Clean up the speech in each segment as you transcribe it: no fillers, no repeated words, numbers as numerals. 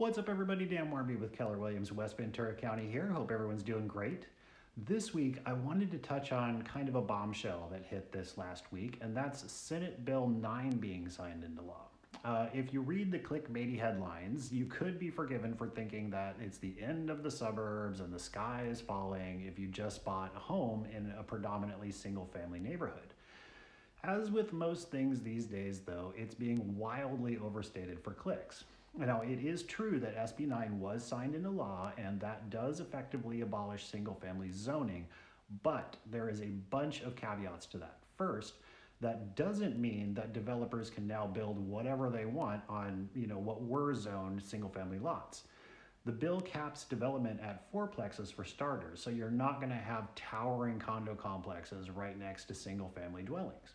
What's up, everybody? Dan Warby with Keller Williams, West Ventura County here. Hope everyone's doing great. This week, I wanted to touch on kind of a bombshell that hit this last week, and that's Senate Bill 9 being signed into law. If you read the clickbaity headlines, you could be forgiven for thinking that it's the end of the suburbs and the sky is falling if you just bought a home in a predominantly single-family neighborhood. As with most things these days, though, it's being wildly overstated for clicks. Now, it is true that SB9 was signed into law, and that does effectively abolish single-family zoning, but there is a bunch of caveats to that. First, that doesn't mean that developers can now build whatever they want on, what were zoned single-family lots. The bill caps development at fourplexes for starters, so you're not going to have towering condo complexes right next to single-family dwellings.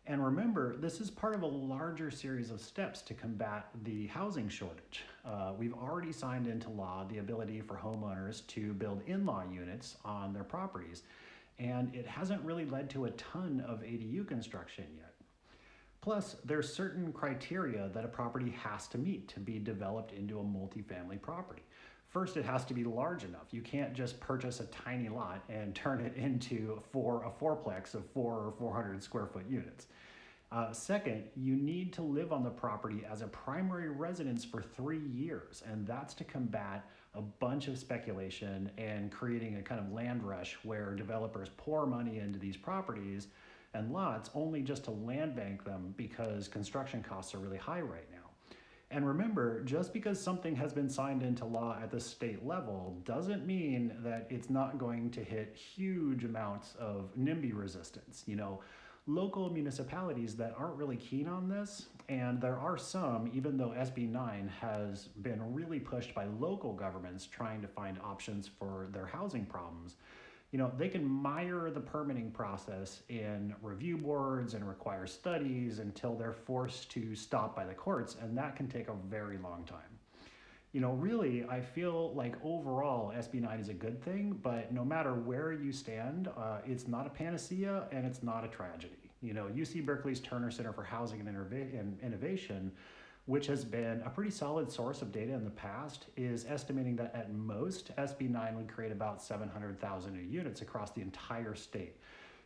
And remember, this is part of a larger series of steps to combat the housing shortage. We've already signed into law the ability for homeowners to build in-law units on their properties, and it hasn't really led to a ton of ADU construction yet. Plus, there's certain criteria that a property has to meet to be developed into a multifamily property. First, it has to be large enough. You can't just purchase a tiny lot and turn it into a fourplex of 400 or 400 square foot units. Second, you need to live on the property as a primary residence for 3 years, and that's to combat a bunch of speculation and creating a kind of land rush where developers pour money into these properties and lots only just to land bank them because construction costs are really high right now. And remember, just because something has been signed into law at the state level doesn't mean that it's not going to hit huge amounts of NIMBY resistance. Local municipalities that aren't really keen on this, and there are some, even though SB9 has been really pushed by local governments trying to find options for their housing problems, they can mire the permitting process in review boards and require studies until they're forced to stop by the courts, and that can take a very long time. Really, I feel like overall SB9 is a good thing, but no matter where you stand, it's not a panacea and it's not a tragedy. UC Berkeley's Turner Center for Housing and Innovation, which has been a pretty solid source of data in the past, is estimating that at most, SB9 would create about 700,000 new units across the entire state.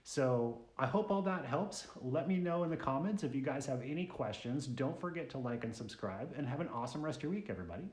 So I hope all that helps. Let me know in the comments if you guys have any questions. Don't forget to like and subscribe, and have an awesome rest of your week, everybody.